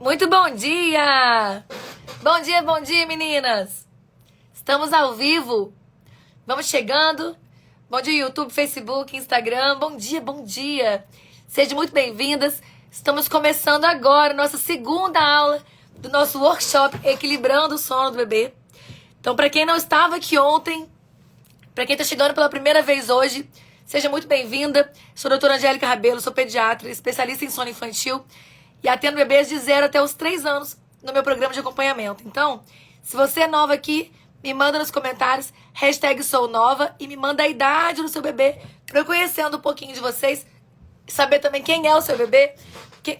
Muito bom dia! Bom dia, meninas! Estamos ao vivo. Vamos chegando. Bom dia, YouTube, Facebook, Instagram. Bom dia! Sejam muito bem-vindas. Estamos começando agora nossa segunda aula do nosso workshop Equilibrando o Sono do Bebê. Então, para quem não estava aqui ontem, para quem está chegando pela primeira vez hoje, seja muito bem-vinda. Sou a doutora Angélica Rabelo, sou pediatra, especialista em sono infantil e atendo bebês de 0 até os 3 anos no meu programa de acompanhamento. Então, se você é nova aqui, me manda nos comentários, #sounova e me manda a idade do seu bebê, para eu conhecendo um pouquinho de vocês, saber também quem é o seu bebê,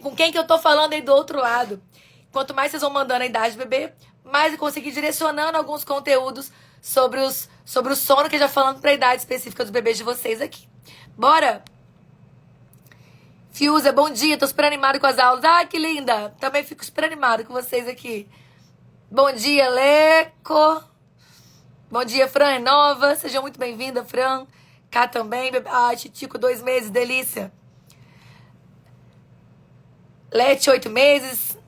com quem que eu tô falando aí do outro lado. Quanto mais vocês vão mandando a idade do bebê, mais eu consegui direcionando alguns conteúdos sobre o sono, que já falando para a idade específica dos bebês de vocês aqui. Bora! Fiuza, bom dia, tô super animado com as aulas. Ah, que linda! Também fico super animado com vocês aqui. Bom dia, Leco. Bom dia, Fran, é nova. Seja muito bem-vinda, Fran. Cá também. Ah, Titico, 2 meses, delícia. Lete, 8 meses.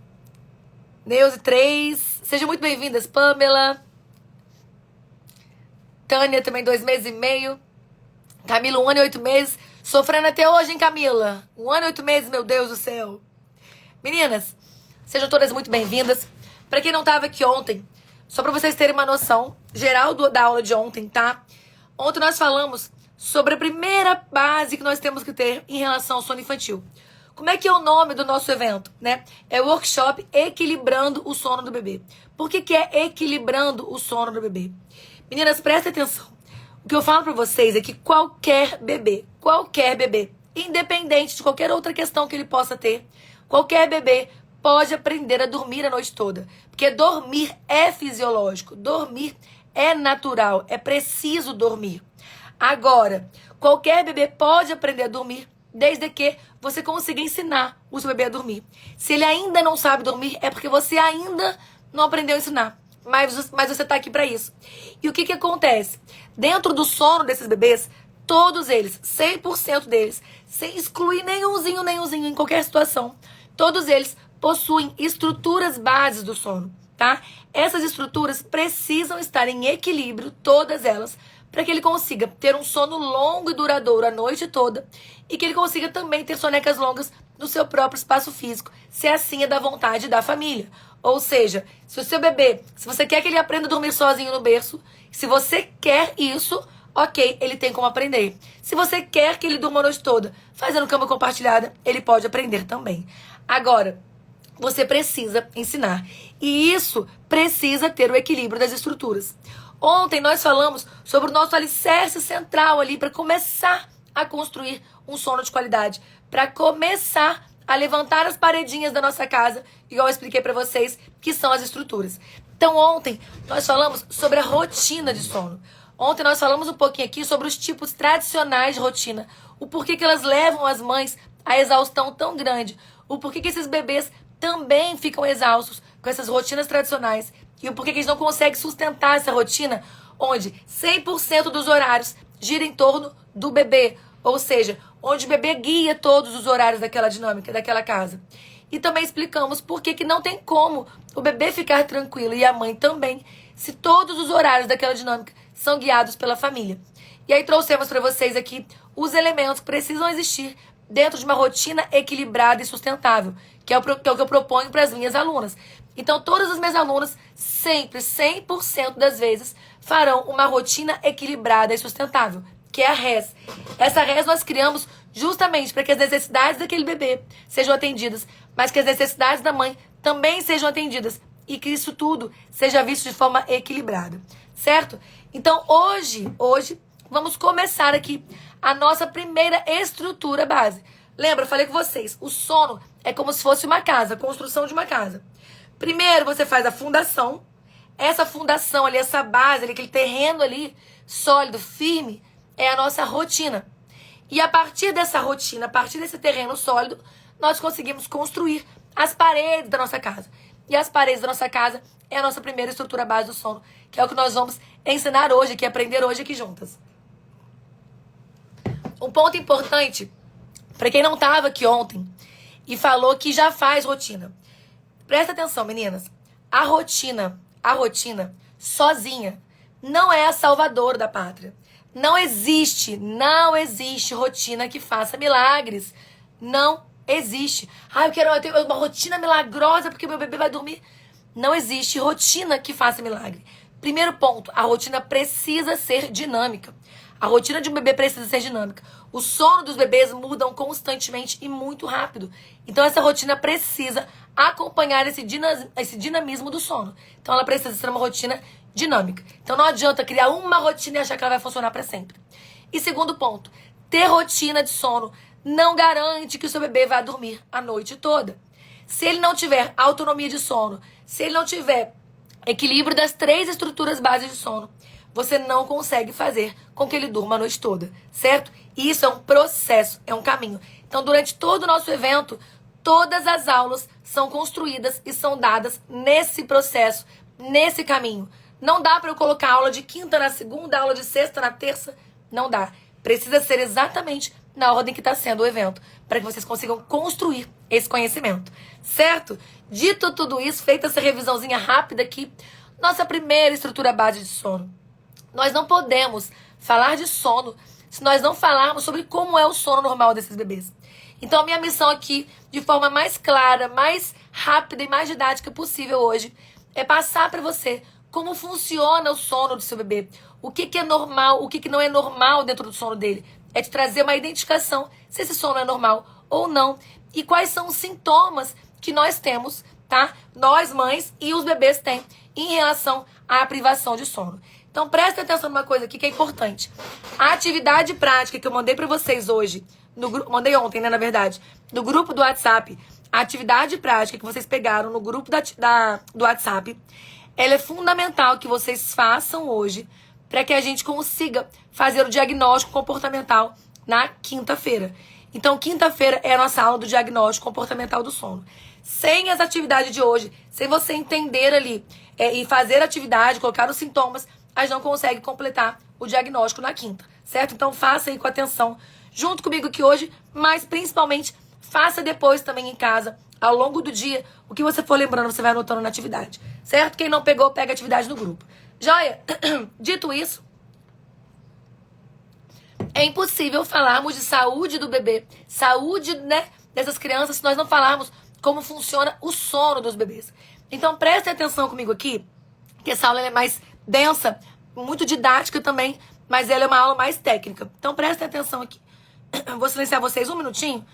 Neuze, 3. Sejam muito bem-vindas, Pamela. Tânia, também 2 meses e meio. Camila, 1 ano e 8 meses. Sofrendo até hoje, hein, Camila? 1 ano e 8 meses, meu Deus do céu. Meninas, sejam todas muito bem-vindas. Pra quem não estava aqui ontem, só pra vocês terem uma noção geral da aula de ontem, tá? Ontem nós falamos sobre a primeira base que nós temos que ter em relação ao sono infantil. Como é que é o nome do nosso evento, né? É o workshop Equilibrando o Sono do Bebê. Por que é Equilibrando o Sono do Bebê? Meninas, prestem atenção. O que eu falo pra vocês é que qualquer bebê, independente de qualquer outra questão que ele possa ter, qualquer bebê pode aprender a dormir a noite toda. Porque dormir é fisiológico, dormir é natural, é preciso dormir. Agora, qualquer bebê pode aprender a dormir desde que você consiga ensinar o seu bebê a dormir. Se ele ainda não sabe dormir, é porque você ainda não aprendeu a ensinar. Mas você está aqui para isso. E o que acontece? Dentro do sono desses bebês, todos eles, 100% deles, sem excluir nenhumzinho em qualquer situação, todos eles possuem estruturas bases do sono, tá? Essas estruturas precisam estar em equilíbrio, todas elas, para que ele consiga ter um sono longo e duradouro a noite toda e que ele consiga também ter sonecas longas no seu próprio espaço físico, se assim é da vontade da família. Ou seja, se o seu bebê, se você quer que ele aprenda a dormir sozinho no berço, se você quer isso, ok, ele tem como aprender. Se você quer que ele durma a noite toda fazendo cama compartilhada, ele pode aprender também. Agora, você precisa ensinar. E isso precisa ter o equilíbrio das estruturas. Ontem nós falamos sobre o nosso alicerce central ali para começar a construir um sono de qualidade, para começar a levantar as paredinhas da nossa casa, igual eu expliquei para vocês, que são as estruturas. Então ontem nós falamos sobre a rotina de sono. Ontem nós falamos um pouquinho aqui sobre os tipos tradicionais de rotina, o porquê que elas levam as mães à exaustão tão grande, o porquê que esses bebês também ficam exaustos com essas rotinas tradicionais e o porquê que eles não conseguem sustentar essa rotina onde 100% dos horários gira em torno do bebê, ou seja, onde o bebê guia todos os horários daquela dinâmica, daquela casa. E também explicamos por que não tem como o bebê ficar tranquilo e a mãe também, se todos os horários daquela dinâmica são guiados pela família. E aí trouxemos para vocês aqui os elementos que precisam existir dentro de uma rotina equilibrada e sustentável, que é o que eu proponho para as minhas alunas. Então, todas as minhas alunas, sempre, 100% das vezes, farão uma rotina equilibrada e sustentável, que é a RES. Essa RES nós criamos justamente para que as necessidades daquele bebê sejam atendidas, mas que as necessidades da mãe também sejam atendidas e que isso tudo seja visto de forma equilibrada, certo? Então, hoje, vamos começar aqui a nossa primeira estrutura base. Lembra, eu falei com vocês, o sono é como se fosse uma casa, a construção de uma casa. Primeiro você faz a fundação, essa fundação ali, essa base ali, aquele terreno ali, sólido, firme, é a nossa rotina. E a partir dessa rotina, a partir desse terreno sólido, nós conseguimos construir as paredes da nossa casa. E as paredes da nossa casa é a nossa primeira estrutura base do sono, que é o que nós vamos ensinar hoje aqui, aprender hoje aqui juntas. Um ponto importante, para quem não estava aqui ontem e falou que já faz rotina. Presta atenção, meninas. A rotina sozinha não é a salvadora da pátria. Não existe rotina que faça milagres. Não existe. Eu quero ter uma rotina milagrosa porque meu bebê vai dormir. Não existe rotina que faça milagre. Primeiro ponto, a rotina precisa ser dinâmica. A rotina de um bebê precisa ser dinâmica. O sono dos bebês mudam constantemente e muito rápido. Então, essa rotina precisa acompanhar esse dinamismo do sono. Então, ela precisa ser uma rotina dinâmica. Então, não adianta criar uma rotina e achar que ela vai funcionar para sempre. E segundo ponto, ter rotina de sono não garante que o seu bebê vai dormir a noite toda. Se ele não tiver autonomia de sono, se ele não tiver equilíbrio das 3 estruturas básicas de sono, você não consegue fazer com que ele durma a noite toda, certo? E isso é um processo, é um caminho. Então, durante todo o nosso evento, todas as aulas são construídas e são dadas nesse processo, nesse caminho. Não dá para eu colocar aula de quinta na segunda, aula de sexta na terça. Não dá. Precisa ser exatamente na ordem que está sendo o evento, para que vocês consigam construir esse conhecimento, certo? Dito tudo isso, feita essa revisãozinha rápida aqui, nossa primeira estrutura base de sono. Nós não podemos falar de sono se nós não falarmos sobre como é o sono normal desses bebês. Então, a minha missão aqui, de forma mais clara, mais rápida e mais didática possível hoje, é passar para você como funciona o sono do seu bebê. O que é normal, o que não é normal dentro do sono dele. É te trazer uma identificação se esse sono é normal ou não. E quais são os sintomas que nós temos, tá? Nós, mães, e os bebês têm em relação à privação de sono. Então, presta atenção numa coisa aqui que é importante. A atividade prática que eu mandei para vocês hoje, mandei ontem, né, na verdade, no grupo do WhatsApp, a atividade prática que vocês pegaram no grupo do WhatsApp, ela é fundamental que vocês façam hoje para que a gente consiga fazer o diagnóstico comportamental na quinta-feira. Então, quinta-feira é a nossa aula do diagnóstico comportamental do sono. Sem as atividades de hoje, sem você entender ali e fazer a atividade, colocar os sintomas, a gente não consegue completar o diagnóstico na quinta, certo? Então, faça aí com atenção, junto comigo aqui hoje, mas principalmente, faça depois também em casa, ao longo do dia, o que você for lembrando, você vai anotando na atividade, certo? Quem não pegou, pega a atividade no grupo. Joia? Dito isso, é impossível falarmos de saúde do bebê, saúde, né, dessas crianças, se nós não falarmos como funciona o sono dos bebês. Então, prestem atenção comigo aqui, que essa aula é mais densa, muito didática também, mas ela é uma aula mais técnica. Então, prestem atenção aqui. Vou silenciar vocês um minutinho,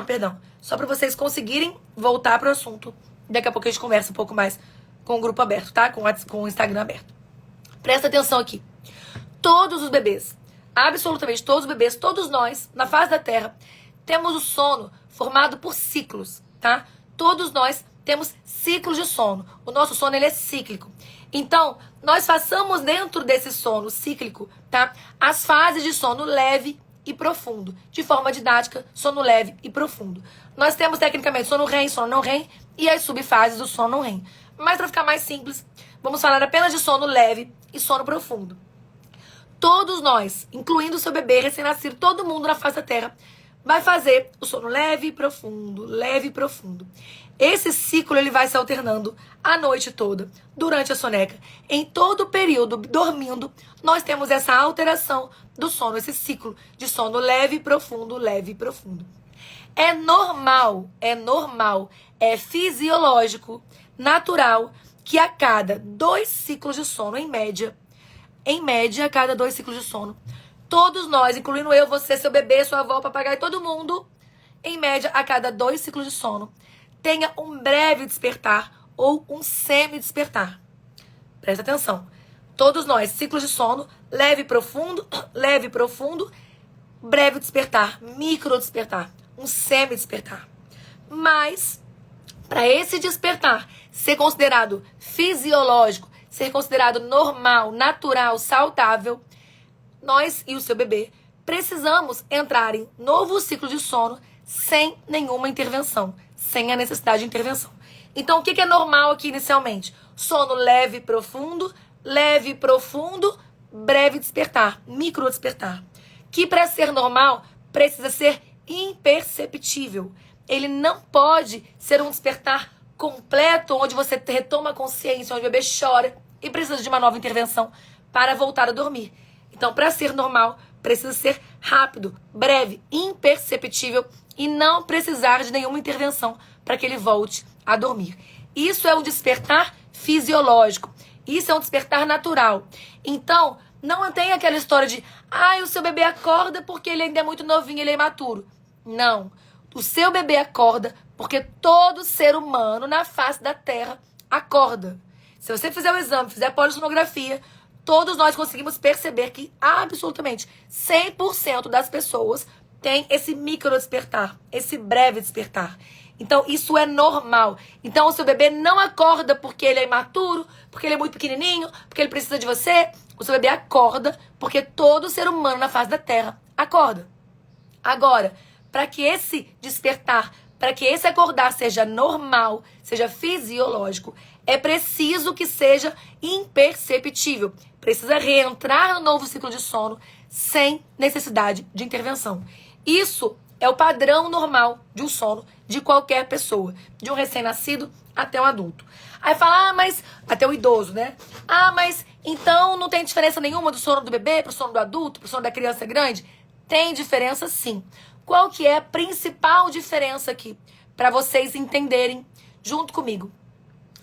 perdão, só para vocês conseguirem voltar para o assunto. Daqui a pouco a gente conversa um pouco mais com o grupo aberto, tá? Com o Instagram aberto. Presta atenção aqui. Todos os bebês, absolutamente todos os bebês, todos nós, na face da Terra, temos o sono formado por ciclos, tá? Todos nós temos ciclos de sono. O nosso sono, ele é cíclico. Então, nós façamos dentro desse sono cíclico, tá? As fases de sono leve e profundo. De forma didática, sono leve e profundo. Nós temos, tecnicamente, sono REM, sono não REM e as subfases do sono não REM. Mas, para ficar mais simples, vamos falar apenas de sono leve e sono profundo. Todos nós, incluindo o seu bebê recém-nascido, todo mundo na face da Terra, vai fazer o sono leve e profundo, leve e profundo. Esse ciclo ele vai se alternando a noite toda, durante a soneca. Em todo o período dormindo, nós temos essa alteração do sono, esse ciclo de sono leve e profundo, leve e profundo. É normal, é fisiológico, natural, que a cada 2 ciclos de sono, em média, a cada 2 ciclos de sono, todos nós, incluindo eu, você, seu bebê, sua avó, papagaio, todo mundo, em média, a cada 2 ciclos de sono, tenha um breve despertar ou um semi-despertar. Presta atenção. Todos nós, ciclos de sono, leve e profundo, breve despertar, micro despertar, um semi-despertar. Mas, para esse despertar ser considerado fisiológico, ser considerado normal, natural, saudável, nós e o seu bebê precisamos entrar em novo ciclo de sono sem nenhuma intervenção, sem a necessidade de intervenção. Então, o que é normal aqui inicialmente? Sono leve e profundo, breve despertar, micro despertar. Que para ser normal, precisa ser imperceptível. Ele não pode ser um despertar completo, onde você retoma a consciência, onde o bebê chora e precisa de uma nova intervenção para voltar a dormir. Então, para ser normal, precisa ser rápido, breve, imperceptível e não precisar de nenhuma intervenção para que ele volte a dormir. Isso é um despertar fisiológico. Isso é um despertar natural. Então, não tem aquela história de o seu bebê acorda porque ele ainda é muito novinho, ele é imaturo. Não. O seu bebê acorda porque todo ser humano na face da Terra acorda. Se você fizer o exame, fizer a polissonografia, todos nós conseguimos perceber que absolutamente 100% das pessoas têm esse micro despertar, esse breve despertar. Então, isso é normal. Então, o seu bebê não acorda porque ele é imaturo, porque ele é muito pequenininho, porque ele precisa de você. O seu bebê acorda porque todo ser humano na face da Terra acorda. Agora, para que esse despertar, para que esse acordar seja normal, seja fisiológico, é preciso que seja imperceptível. Precisa reentrar no novo ciclo de sono sem necessidade de intervenção. Isso é o padrão normal de um sono de qualquer pessoa, de um recém-nascido até um adulto. Aí fala, mas até o idoso, né? Mas então não tem diferença nenhuma do sono do bebê pro sono do adulto, pro sono da criança grande? Tem diferença sim. Qual que é a principal diferença aqui? Para vocês entenderem junto comigo.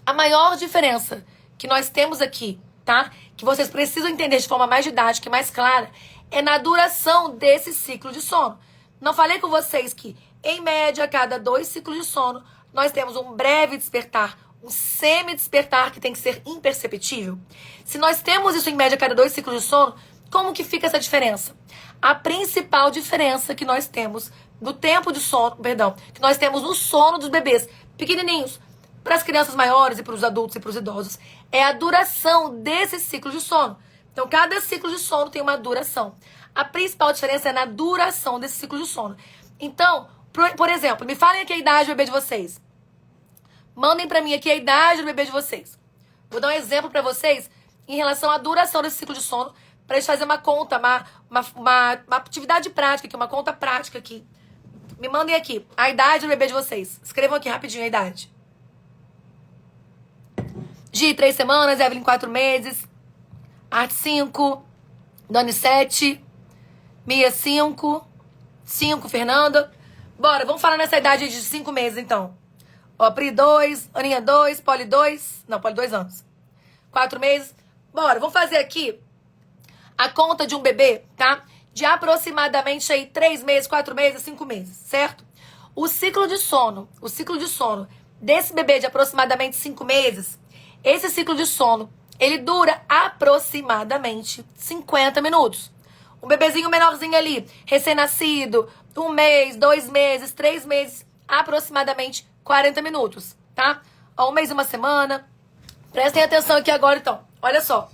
A maior diferença que nós temos aqui, tá? Que vocês precisam entender de forma mais didática e mais clara, é na duração desse ciclo de sono. Não falei com vocês que, em média, a cada 2 ciclos de sono, nós temos um breve despertar, um semi-despertar que tem que ser imperceptível? Se nós temos isso em média a cada 2 ciclos de sono, como que fica essa diferença? A principal diferença que nós temos do tempo de sono, que nós temos no sono dos bebês pequenininhos, para as crianças maiores e para os adultos e para os idosos, é a duração desse ciclo de sono. Então, cada ciclo de sono tem uma duração. A principal diferença é na duração desse ciclo de sono. Então, por exemplo, me falem aqui a idade do bebê de vocês. Mandem para mim aqui a idade do bebê de vocês. Vou dar um exemplo para vocês em relação à duração desse ciclo de sono, para a gente fazer uma conta, uma atividade prática aqui, uma conta prática aqui. Me mandem aqui a idade do bebê de vocês. Escrevam aqui rapidinho a idade. Gi, 3 semanas, Evelyn, 4 meses, Art, 5, Dani, 7, Mia, 5, Fernanda. Bora, vamos falar nessa idade de 5 meses, então. Ó, Pri, 2, Aninha, 2, Poli, 2. Não, Poli, 2 anos. 4 meses. Bora, vamos fazer aqui a conta de um bebê, tá? De aproximadamente aí 3 meses, 4 meses, 5 meses, certo? O ciclo de sono desse bebê de aproximadamente 5 meses, esse ciclo de sono, ele dura aproximadamente 50 minutos. Um bebezinho menorzinho ali, recém-nascido, 1 mês, 2 meses, 3 meses, aproximadamente 40 minutos, tá? Ó, 1 mês e 1 semana. Prestem atenção aqui agora, então. Olha só.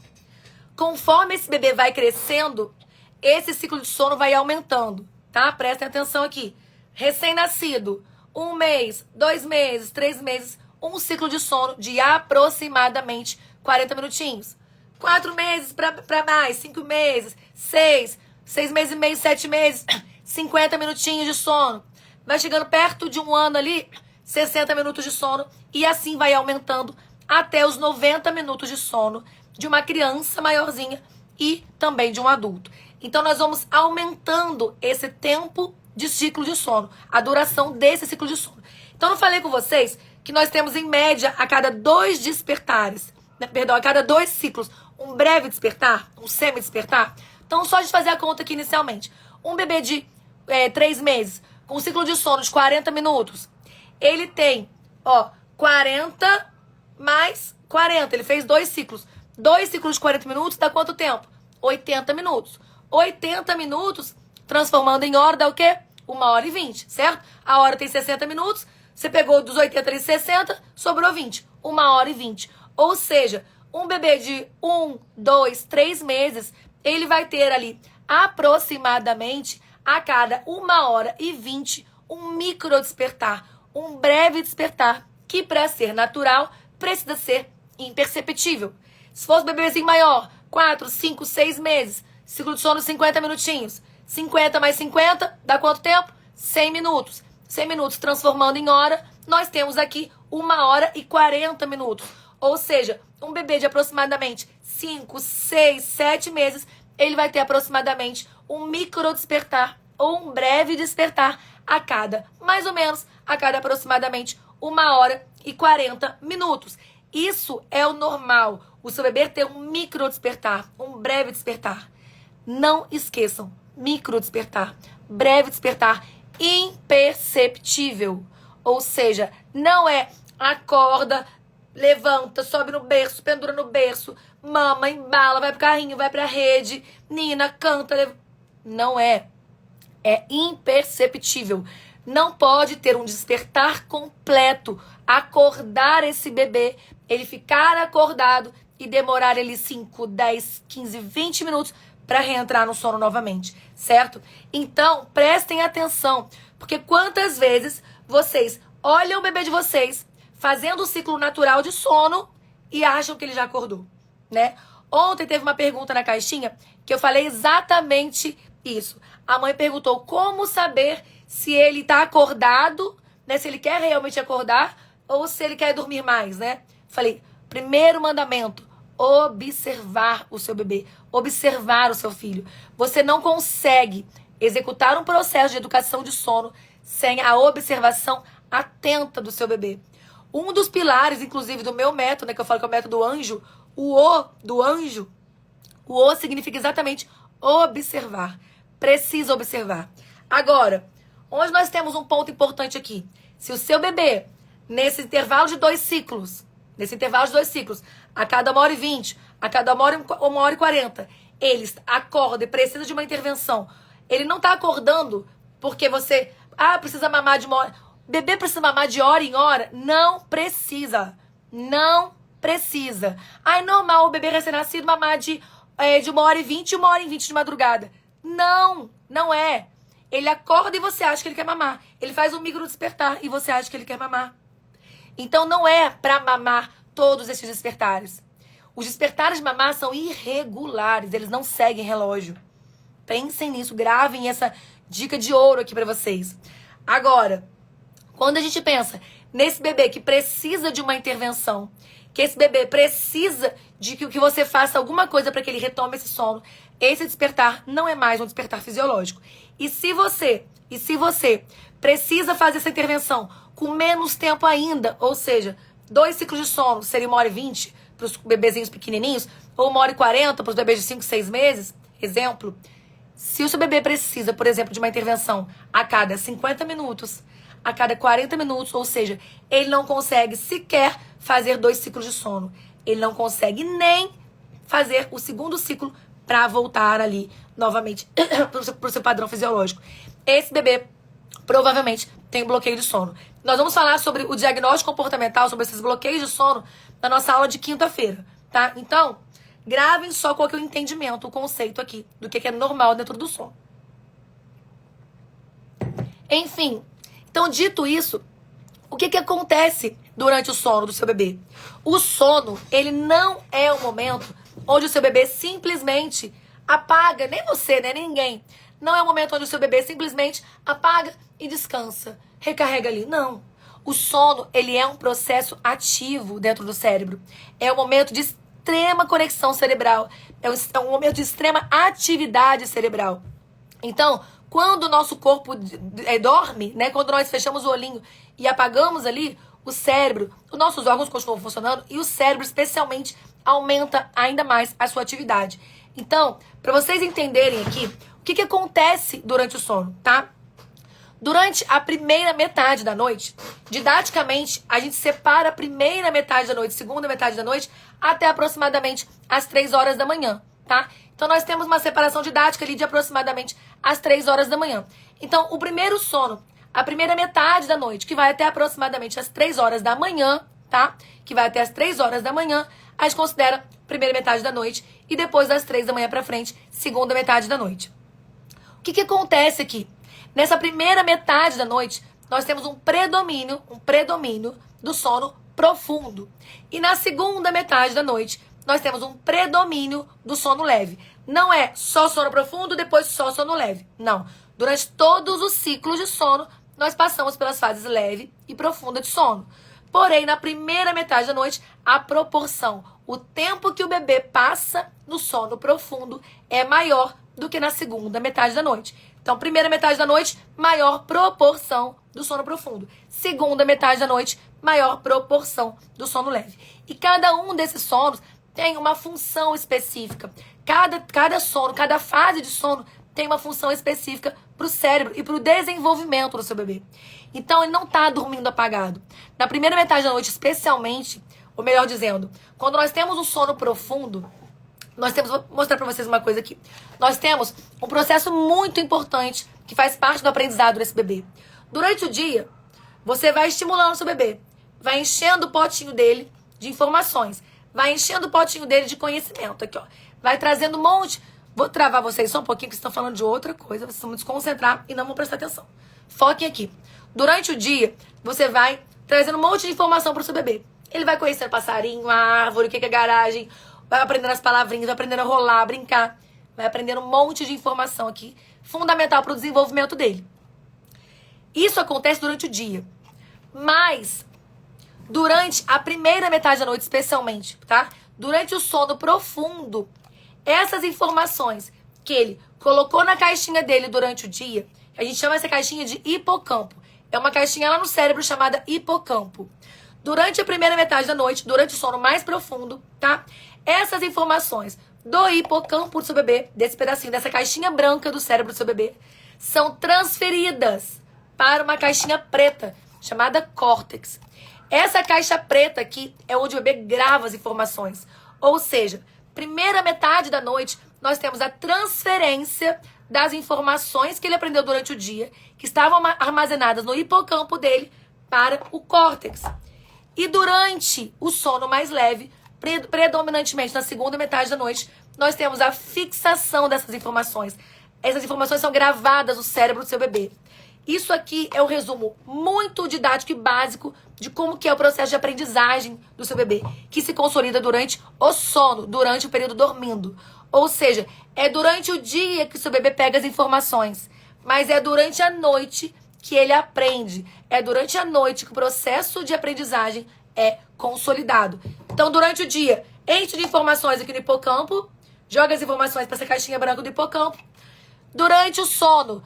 Conforme esse bebê vai crescendo, esse ciclo de sono vai aumentando, tá? Prestem atenção aqui. Recém-nascido, 1 mês, 2 meses, 3 meses, um ciclo de sono de aproximadamente 40 minutinhos. 4 meses para mais, 5 meses, 6 meses e meio, 7 meses, 50 minutinhos de sono. Vai chegando perto de 1 ano ali, 60 minutos de sono, e assim vai aumentando até os 90 minutos de sono de uma criança maiorzinha e também de um adulto. Então, nós vamos aumentando esse tempo de ciclo de sono, a duração desse ciclo de sono. Então, eu falei com vocês que nós temos, em média, a cada 2 despertares, a cada 2 ciclos, um breve despertar, um semi-despertar. Então, só de fazer a conta aqui inicialmente. Um bebê de 3 meses, com um ciclo de sono de 40 minutos, ele tem, 40 mais 40. Ele fez 2 ciclos. 2 ciclos de 40 minutos dá quanto tempo? 80 minutos. 80 minutos, transformando em hora, dá o quê? 1h20, certo? A hora tem 60 minutos. Você pegou dos 80 e 60, sobrou 20. 1h20. Ou seja, um bebê de 1, 2, 3 meses, ele vai ter ali aproximadamente a cada 1h20 um micro despertar, um breve despertar, que para ser natural precisa ser imperceptível. Se fosse um bebezinho maior, 4, 5, 6 meses, ciclo de sono 50 minutinhos. 50 mais 50 dá quanto tempo? 100 minutos. 100 minutos transformando em hora, nós temos aqui 1h40. Ou seja, um bebê de aproximadamente 5, 6, 7 meses, ele vai ter aproximadamente um micro despertar ou um breve despertar mais ou menos, a cada aproximadamente 1h40. Isso é o normal. O seu bebê ter um micro despertar, um breve despertar. Não esqueçam, micro despertar, breve despertar, imperceptível. Ou seja, não é acorda, levanta, sobe no berço, pendura no berço, mama, embala, vai pro carrinho, vai pra rede, Nina, canta. Não é. É imperceptível. Não pode ter um despertar completo, acordar esse bebê, ele ficar acordado e demorar ele 5, 10, 15, 20 minutos para reentrar no sono novamente, certo? Então, prestem atenção, porque quantas vezes vocês olham o bebê de vocês fazendo o ciclo natural de sono e acham que ele já acordou, né? Ontem teve uma pergunta na caixinha que eu falei exatamente isso. A mãe perguntou como saber se ele tá acordado, né? Se ele quer realmente acordar ou se ele quer dormir mais, né? Falei, primeiro mandamento, observar o seu bebê, observar o seu filho. Você não consegue executar um processo de educação de sono sem a observação atenta do seu bebê. Um dos pilares, inclusive, do meu método, né, que eu falo que é o método anjo, o O do anjo, o O significa exatamente observar. Precisa observar. Agora, onde nós temos um ponto importante aqui. Se o seu bebê, nesse intervalo de 2 ciclos, a cada 1h20, a cada 1h40, eles acordam e precisa de uma intervenção. Ele não está acordando porque você, precisa mamar de uma hora. Bebê precisa mamar de hora em hora? Não precisa. Não precisa. É normal o bebê recém-nascido mamar de 1h20 e 1h20 de madrugada. Não, não é. Ele acorda e você acha que ele quer mamar. Ele faz um micro despertar e você acha que ele quer mamar. Então não é para mamar todos esses despertares. Os despertares de mamar são irregulares, eles não seguem relógio. Pensem nisso, gravem essa dica de ouro aqui para vocês. Agora, quando a gente pensa nesse bebê que precisa de uma intervenção, que esse bebê precisa de que você faça alguma coisa para que ele retome esse sono, esse despertar não é mais um despertar fisiológico. E se você precisa fazer essa intervenção com menos tempo ainda, ou seja, 2 ciclos de sono seria 1h20 para os bebezinhos pequenininhos, ou 1h40 para os bebês de 5, 6 meses, exemplo. Se o seu bebê precisa, por exemplo, de uma intervenção a cada 50 minutos, a cada 40 minutos, ou seja, ele não consegue sequer fazer 2 ciclos de sono. Ele não consegue nem fazer o segundo ciclo para voltar ali novamente para o seu padrão fisiológico. Esse bebê provavelmente tem um bloqueio de sono. Nós vamos falar sobre o diagnóstico comportamental, sobre esses bloqueios de sono, na nossa aula de quinta-feira, tá? Então, gravem só qual que é o entendimento, o conceito aqui, do que é normal dentro do sono. Enfim, então, dito isso, o que acontece durante o sono do seu bebê? O sono, ele não é o momento onde o seu bebê simplesmente apaga, nem você, né, ninguém. Não é o momento onde o seu bebê simplesmente apaga e descansa, recarrega ali. Não. O sono, ele é um processo ativo dentro do cérebro. É um momento de extrema conexão cerebral. É um momento de extrema atividade cerebral. Então, quando o nosso corpo dorme, né, quando nós fechamos o olhinho e apagamos ali, o cérebro, os nossos órgãos continuam funcionando e o cérebro especialmente aumenta ainda mais a sua atividade. Então, para vocês entenderem aqui, o que acontece durante o sono, tá? Durante a primeira metade da noite, didaticamente, a gente separa a primeira metade da noite, segunda metade da noite, até aproximadamente as 3 horas da manhã, tá? Então, nós temos uma separação didática ali de aproximadamente às 3 horas da manhã. Então, o primeiro sono, a primeira metade da noite, que vai até aproximadamente às 3 horas da manhã, tá? Que vai até às 3 horas da manhã, a gente considera primeira metade da noite e depois das 3 da manhã pra frente, segunda metade da noite. O que acontece aqui? Nessa primeira metade da noite, nós temos um predomínio do sono profundo. E na segunda metade da noite, nós temos um predomínio do sono leve. Não é só sono profundo, depois só sono leve. Não. Durante todos os ciclos de sono, nós passamos pelas fases leve e profunda de sono. Porém, na primeira metade da noite, a proporção, o tempo que o bebê passa no sono profundo é maior do que na segunda metade da noite. Então, primeira metade da noite, maior proporção do sono profundo. Segunda metade da noite, maior proporção do sono leve. E cada um desses sonos tem uma função específica. Cada sono, cada fase de sono tem uma função específica para o cérebro e para o desenvolvimento do seu bebê. Então, ele não está dormindo apagado. Na primeira metade da noite, especialmente, ou melhor dizendo, quando nós temos um sono profundo, vou mostrar para vocês uma coisa aqui. Nós temos um processo muito importante que faz parte do aprendizado desse bebê. Durante o dia, você vai estimulando o seu bebê, vai enchendo o potinho dele de informações, vai enchendo o potinho dele de conhecimento. Aqui, ó. Vai trazendo um monte. Vou travar vocês só um pouquinho, que vocês estão falando de outra coisa, vocês vão desconcentrar e não vão prestar atenção. Foquem aqui. Durante o dia, você vai trazendo um monte de informação para o seu bebê. Ele vai conhecer passarinho, a árvore, o que é garagem, vai aprendendo as palavrinhas, vai aprendendo a rolar, a brincar, vai aprendendo um monte de informação aqui, fundamental para o desenvolvimento dele. Isso acontece durante o dia. Mas, durante a primeira metade da noite, especialmente, tá? Durante o sono profundo, essas informações que ele colocou na caixinha dele durante o dia, a gente chama essa caixinha de hipocampo. É uma caixinha lá no cérebro chamada hipocampo. Durante a primeira metade da noite, durante o sono mais profundo, tá? Essas informações do hipocampo do seu bebê, desse pedacinho, dessa caixinha branca do cérebro do seu bebê, são transferidas para uma caixinha preta, chamada córtex. Essa caixa preta aqui é onde o bebê grava as informações. Ou seja, primeira metade da noite, nós temos a transferência das informações que ele aprendeu durante o dia, que estavam armazenadas no hipocampo dele, para o córtex. E durante o sono mais leve, predominantemente na segunda metade da noite, nós temos a fixação dessas informações. Essas informações são gravadas no cérebro do seu bebê. Isso aqui é um resumo muito didático e básico de como que é o processo de aprendizagem do seu bebê, que se consolida durante o sono, durante o período dormindo. Ou seja, é durante o dia que o seu bebê pega as informações, mas é durante a noite que ele aprende. É durante a noite que o processo de aprendizagem é consolidado. Então, durante o dia, enche de informações aqui no hipocampo, joga as informações para essa caixinha branca do hipocampo. Durante o sono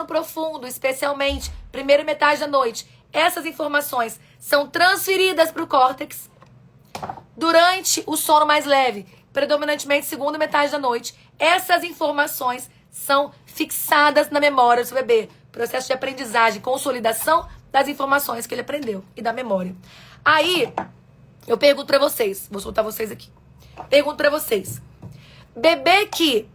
profundo, especialmente, primeira metade da noite, essas informações são transferidas para o córtex. Durante o sono mais leve, predominantemente segunda metade da noite, essas informações são fixadas na memória do seu bebê. Processo de aprendizagem, consolidação das informações que ele aprendeu e da memória. Aí, eu pergunto para vocês, vou soltar vocês aqui. Pergunto para vocês. Bebê que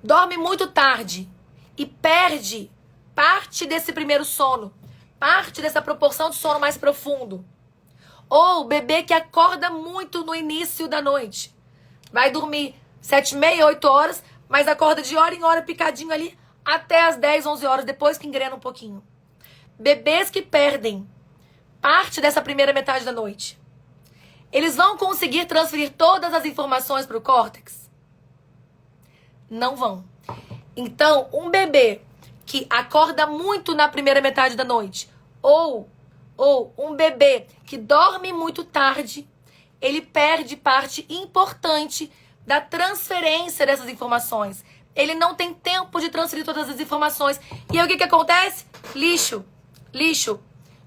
dorme muito tarde e perde parte desse primeiro sono, parte dessa proporção de sono mais profundo. Ou bebê que acorda muito no início da noite. Vai dormir 7h30, 8 horas, mas acorda de hora em hora picadinho ali até as 10, 11 horas, depois que engrena um pouquinho. Bebês que perdem parte dessa primeira metade da noite, eles vão conseguir transferir todas as informações para o córtex? Não vão. Então, um bebê que acorda muito na primeira metade da noite, ou um bebê que dorme muito tarde, ele perde parte importante da transferência dessas informações. Ele não tem tempo de transferir todas as informações. E aí o que acontece? Lixo.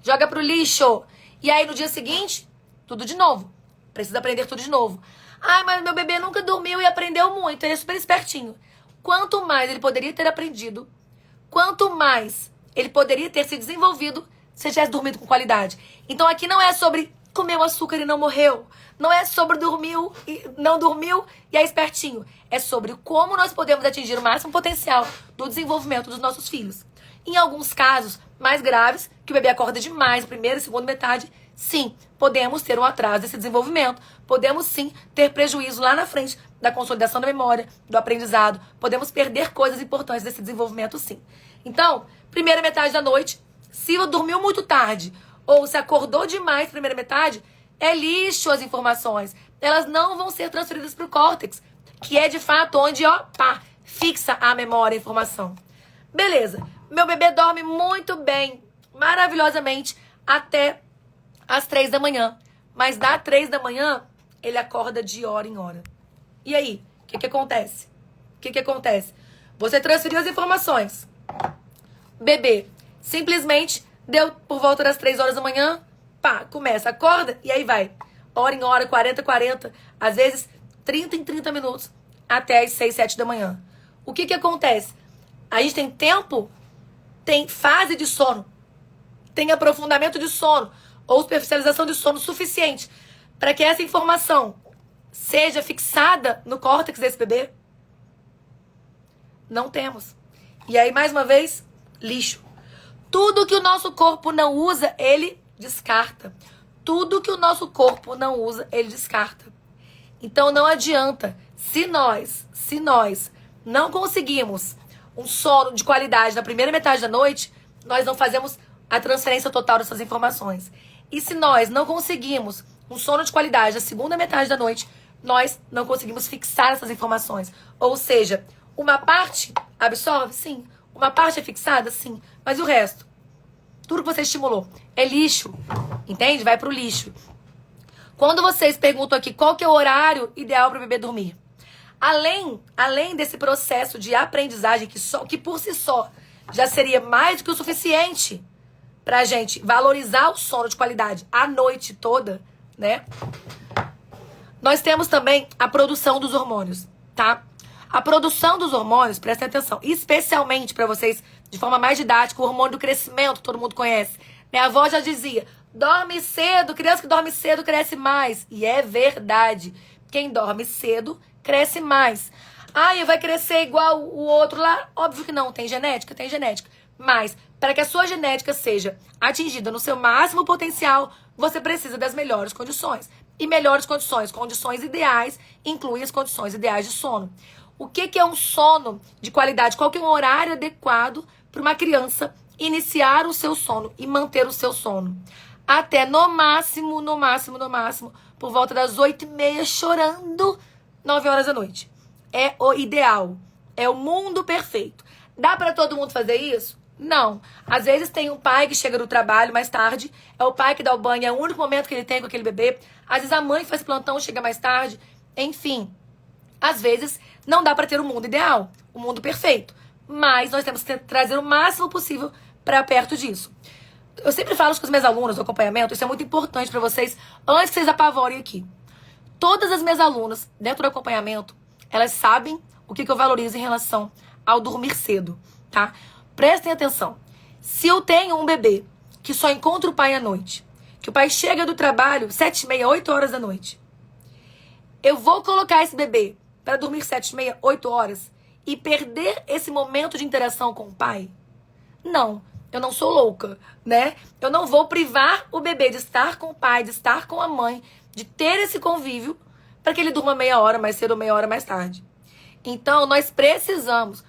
Joga pro lixo. E aí no dia seguinte, tudo de novo. Precisa aprender tudo de novo. Ah, mas meu bebê nunca dormiu e aprendeu muito. Ele é super espertinho. Quanto mais ele poderia ter aprendido, quanto mais ele poderia ter se desenvolvido se ele tivesse dormido com qualidade. Então aqui não é sobre comeu açúcar e não morreu. Não é sobre não dormiu e é espertinho. É sobre como nós podemos atingir o máximo potencial do desenvolvimento dos nossos filhos. Em alguns casos mais graves, que o bebê acorda demais, primeira e segunda metade, sim, podemos ter um atraso desse desenvolvimento. Podemos sim ter prejuízo lá na frente da consolidação da memória, do aprendizado. Podemos perder coisas importantes desse desenvolvimento, sim. Então, primeira metade da noite, se dormiu muito tarde ou se acordou demais primeira metade, é lixo as informações. Elas não vão ser transferidas para o córtex, que é de fato onde, fixa a memória, a informação. Beleza. Meu bebê dorme muito bem maravilhosamente até às 3 da manhã. Mas das 3 da manhã, ele acorda de hora em hora. E aí, o que acontece? O que acontece? Você transferiu as informações. Bebê simplesmente deu por volta das 3 horas da manhã, pá, começa, acorda e aí vai. Hora em hora, 40, às vezes 30 em 30 minutos, até as 6, 7 da manhã. O que acontece? A gente tem tempo, tem fase de sono, tem aprofundamento de sono ou superficialização de sono suficiente para que essa informação seja fixada no córtex desse bebê? Não temos. E aí, mais uma vez, lixo. Tudo que o nosso corpo não usa, ele descarta. Tudo que o nosso corpo não usa, ele descarta. Então não adianta. Se nós não conseguimos um sono de qualidade na primeira metade da noite, nós não fazemos a transferência total dessas informações. E se nós não conseguimos um sono de qualidade na segunda metade da noite, nós não conseguimos fixar essas informações. Ou seja, uma parte absorve? Sim. Uma parte é fixada? Sim. Mas o resto? Tudo que você estimulou é lixo. Entende? Vai pro lixo. Quando vocês perguntam aqui qual que é o horário ideal para o bebê dormir, além desse processo de aprendizagem que por si só já seria mais do que o suficiente pra gente valorizar o sono de qualidade a noite toda, né? Nós temos também a produção dos hormônios, tá? A produção dos hormônios, prestem atenção, especialmente para vocês, de forma mais didática, o hormônio do crescimento, todo mundo conhece. Minha avó já dizia, dorme cedo, criança que dorme cedo cresce mais. E é verdade. Quem dorme cedo, cresce mais. Ah, vai crescer igual o outro lá? Óbvio que não, tem genética. Mas, para que a sua genética seja atingida no seu máximo potencial, você precisa das melhores condições. E melhores condições, condições ideais, incluem as condições ideais de sono. O que é um sono de qualidade? Qual que é um horário adequado para uma criança iniciar o seu sono e manter o seu sono? Até no máximo, por volta das 8h30, chorando, 9 horas da noite. É o ideal. É o mundo perfeito. Dá para todo mundo fazer isso? Não. Às vezes tem um pai que chega do trabalho mais tarde, é o pai que dá o banho, é o único momento que ele tem com aquele bebê. Às vezes a mãe faz plantão, chega mais tarde. Enfim, às vezes não dá para ter o mundo ideal, o mundo perfeito. Mas nós temos que trazer o máximo possível para perto disso. Eu sempre falo com os meus alunos do acompanhamento, isso é muito importante para vocês, antes que vocês apavorem aqui. Todas as minhas alunas, dentro do acompanhamento, elas sabem o que eu valorizo em relação ao dormir cedo, tá? Prestem atenção. Se eu tenho um bebê que só encontra o pai à noite, que o pai chega do trabalho 7h30, 8 horas da noite, eu vou colocar esse bebê para dormir 7h30, 8 horas e perder esse momento de interação com o pai? Não, eu não sou louca, né? Eu não vou privar o bebê de estar com o pai, de estar com a mãe, de ter esse convívio para que ele durma meia hora mais cedo ou meia hora mais tarde. Então, nós precisamos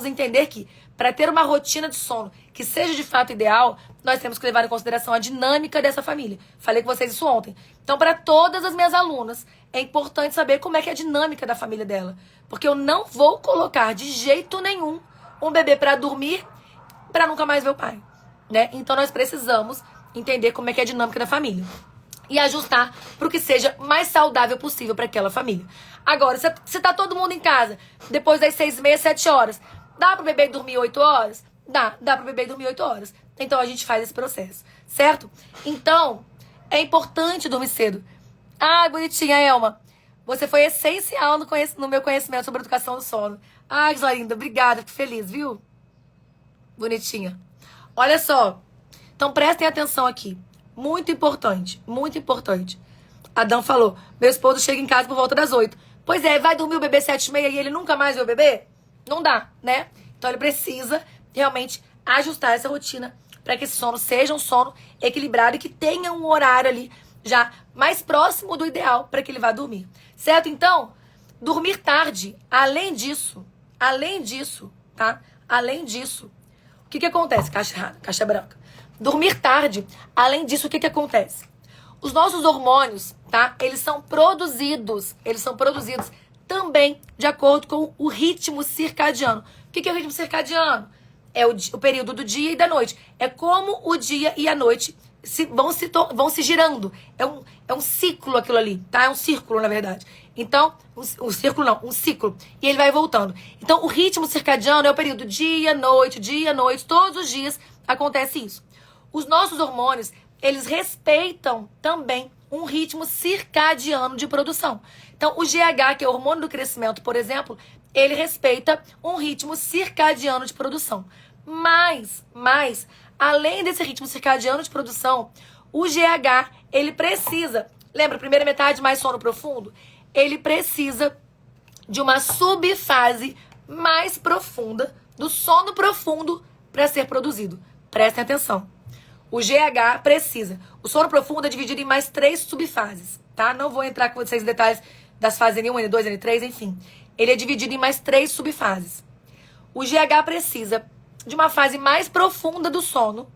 entender que para ter uma rotina de sono que seja de fato ideal, nós temos que levar em consideração a dinâmica dessa família. Falei com vocês isso ontem. Então, para todas as minhas alunas, é importante saber como é que é a dinâmica da família dela. Porque eu não vou colocar de jeito nenhum um bebê para dormir para nunca mais ver o pai, né? Então, nós precisamos entender como é que é a dinâmica da família e ajustar para o que seja mais saudável possível para aquela família. Agora, se tá todo mundo em casa, depois das 6h30, 7 horas, dá pro bebê dormir 8 horas? Dá pro bebê dormir 8 horas. Então, a gente faz esse processo, certo? Então, é importante dormir cedo. Ah, bonitinha, Elma. Você foi essencial no meu conhecimento sobre educação do sono. Ah, Isalinda, obrigada, fico feliz, viu? Bonitinha. Olha só. Então, prestem atenção aqui. Muito importante, muito importante. Adão falou, meu esposo chega em casa por volta das 8. Pois é, vai dormir o bebê 7h30 e ele nunca mais vê o bebê? Não dá, né? Então ele precisa realmente ajustar essa rotina para que esse sono seja um sono equilibrado e que tenha um horário ali já mais próximo do ideal para que ele vá dormir. Certo? Então, dormir tarde, além disso, tá? Além disso, o que acontece? Caixa branca. Dormir tarde, além disso, o que acontece? Os nossos hormônios, tá? Eles são produzidos também de acordo com o ritmo circadiano. O que é o ritmo circadiano? é o período do dia e da noite. É como o dia e a noite vão se girando. É um ciclo aquilo ali, tá? É um círculo, na verdade. Então, um círculo não, um ciclo. E ele vai voltando. Então, o ritmo circadiano é o período dia, noite, todos os dias acontece isso. Os nossos hormônios, eles respeitam também um ritmo circadiano de produção. Então, o GH, que é o hormônio do crescimento, por exemplo, ele respeita um ritmo circadiano de produção. Mas, além desse ritmo circadiano de produção, o GH, ele precisa, lembra, primeira metade mais sono profundo? Ele precisa de uma subfase mais profunda do sono profundo para ser produzido. Prestem atenção. O GH precisa. O sono profundo é dividido em mais 3 subfases, tá? Não vou entrar com vocês em detalhes das fases N1, N2, N3, enfim. Ele é dividido em mais 3 subfases. O GH precisa de uma fase mais profunda do sono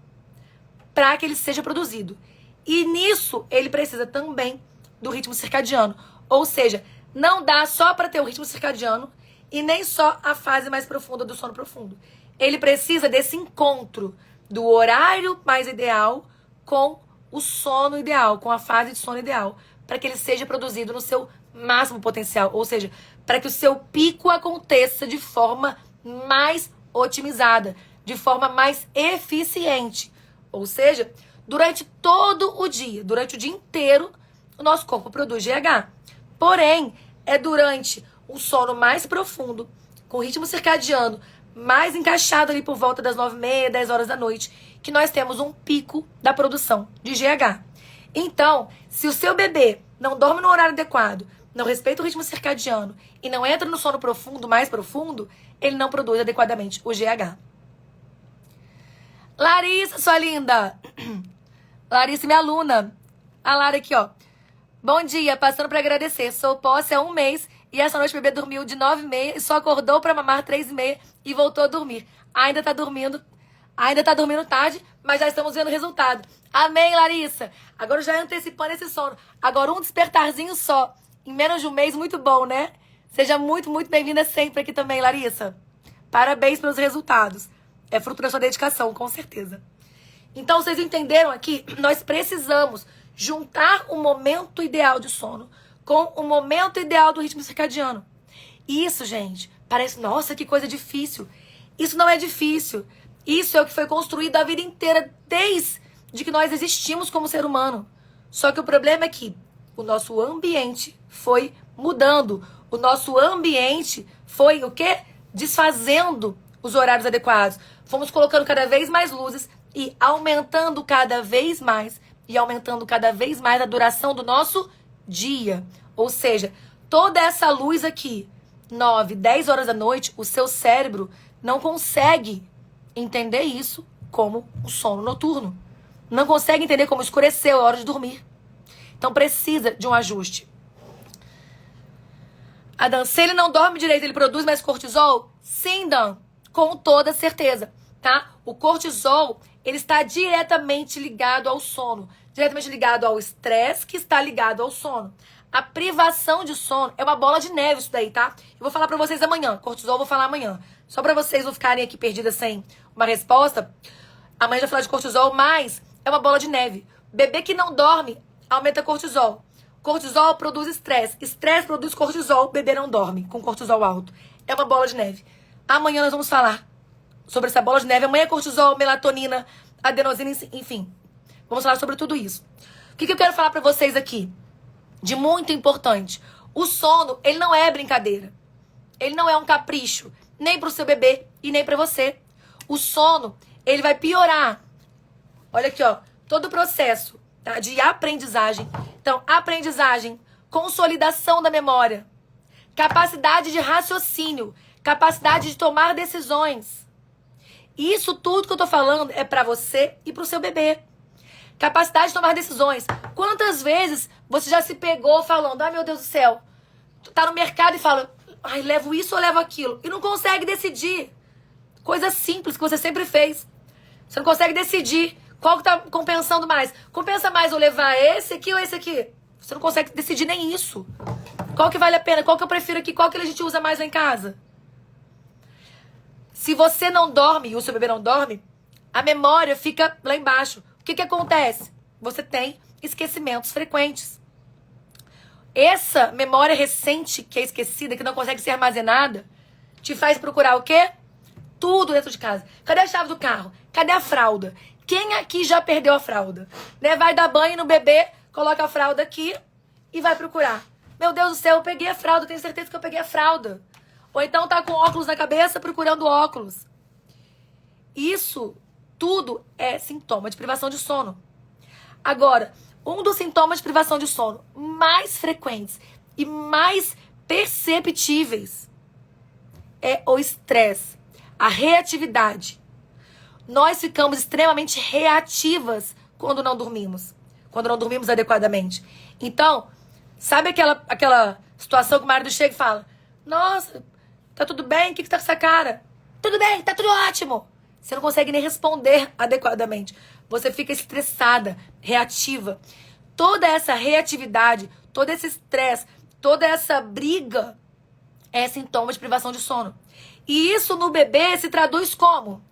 para que ele seja produzido. E nisso, ele precisa também do ritmo circadiano. Ou seja, não dá só para ter o ritmo circadiano e nem só a fase mais profunda do sono profundo. Ele precisa desse encontro do horário mais ideal com o sono ideal, com a fase de sono ideal, para que ele seja produzido no seu máximo potencial. Ou seja, para que o seu pico aconteça de forma mais otimizada, de forma mais eficiente. Ou seja, durante todo o dia, durante o dia inteiro, o nosso corpo produz GH. Porém, é durante um sono mais profundo, com ritmo circadiano mais encaixado ali por volta das 9h30, 10 horas da noite, que nós temos um pico da produção de GH. Então, se o seu bebê não dorme no horário adequado, não respeita o ritmo circadiano e não entra no sono profundo, mais profundo, ele não produz adequadamente o GH. Larissa, sua linda! Larissa, minha aluna. A Lara aqui, ó. Bom dia, passando para agradecer. Sou posse há 1 mês e essa noite o bebê dormiu de 9h30 e só acordou para mamar 3h30 e voltou a dormir. Ainda tá dormindo tarde, mas já estamos vendo o resultado. Amém, Larissa? Agora já antecipando esse sono. Agora um despertarzinho só. Em menos de 1 mês, muito bom, né? Seja muito, muito bem-vinda sempre aqui também, Larissa. Parabéns pelos resultados. É fruto da sua dedicação, com certeza. Então, vocês entenderam aqui? Nós precisamos juntar o momento ideal de sono com o momento ideal do ritmo circadiano. Isso, gente, parece, nossa, que coisa difícil. Isso não é difícil. Isso é o que foi construído a vida inteira, desde que nós existimos como ser humano. Só que o problema é que o nosso ambiente foi mudando. O nosso ambiente foi o quê? Desfazendo os horários adequados. Fomos colocando cada vez mais luzes e aumentando cada vez mais a duração do nosso dia. Ou seja, toda essa luz aqui, 9, 10 horas da noite, o seu cérebro não consegue entender isso como um sono noturno. Não consegue entender como escureceu a hora de dormir. Então precisa de um ajuste. Adam, se ele não dorme direito, ele produz mais cortisol? Sim, Dan, com toda certeza, tá? O cortisol, ele está diretamente ligado ao sono, diretamente ligado ao estresse, que está ligado ao sono. A privação de sono é uma bola de neve isso daí, tá? Eu vou falar pra vocês amanhã, cortisol eu vou falar amanhã. Só pra vocês não ficarem aqui perdidas sem uma resposta, amanhã eu vou falar de cortisol, mas é uma bola de neve. Bebê que não dorme, aumenta cortisol. Cortisol produz estresse. Estresse produz cortisol. Bebê não dorme com cortisol alto. É uma bola de neve. Amanhã nós vamos falar sobre essa bola de neve. Amanhã é cortisol, melatonina, adenosina, enfim. Vamos falar sobre tudo isso. O que eu quero falar pra vocês aqui? De muito importante. O sono, ele não é brincadeira. Ele não é um capricho. Nem pro seu bebê e nem pra você. O sono, ele vai piorar. Olha aqui, ó. Todo o processo, tá, de aprendizagem. Então, aprendizagem, consolidação da memória, capacidade de raciocínio, capacidade de tomar decisões. Isso tudo que eu tô falando é pra você e pro seu bebê. Capacidade de tomar decisões. Quantas vezes você já se pegou falando, ai meu Deus do céu, tu tá no mercado e fala, ai, levo isso ou levo aquilo? E não consegue decidir. Coisa simples que você sempre fez. Você não consegue decidir. Qual que tá compensando mais? Compensa mais eu levar esse aqui ou esse aqui? Você não consegue decidir nem isso. Qual que vale a pena? Qual que eu prefiro aqui? Qual que a gente usa mais lá em casa? Se você não dorme e o seu bebê não dorme, a memória fica lá embaixo. O que acontece? Você tem esquecimentos frequentes. Essa memória recente, que é esquecida, que não consegue ser armazenada, te faz procurar o quê? Tudo dentro de casa. Cadê a chave do carro? Cadê a fralda? Quem aqui já perdeu a fralda? Né? Vai dar banho no bebê, coloca a fralda aqui e vai procurar. Meu Deus do céu, eu peguei a fralda, tenho certeza que eu peguei a fralda. Ou então tá com óculos na cabeça procurando óculos. Isso tudo é sintoma de privação de sono. Agora, um dos sintomas de privação de sono mais frequentes e mais perceptíveis é o estresse, a reatividade. Nós ficamos extremamente reativas quando não dormimos. Quando não dormimos adequadamente. Então, sabe aquela situação que o marido chega e fala: nossa, tá tudo bem? O que tá com essa cara? Tudo bem, tá tudo ótimo. Você não consegue nem responder adequadamente. Você fica estressada, reativa. Toda essa reatividade, todo esse estresse, toda essa briga é sintoma de privação de sono. E isso no bebê se traduz como?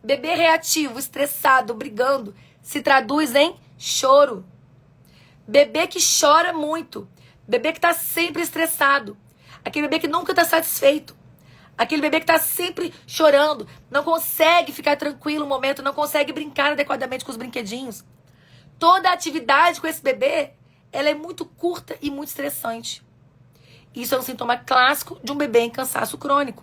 Bebê reativo, estressado, brigando, se traduz em choro. Bebê que chora muito. Bebê que tá sempre estressado. Aquele bebê que nunca tá satisfeito. Aquele bebê que tá sempre chorando. Não consegue ficar tranquilo um momento. Não consegue brincar adequadamente com os brinquedinhos. Toda a atividade com esse bebê, ela é muito curta e muito estressante. Isso é um sintoma clássico de um bebê em cansaço crônico.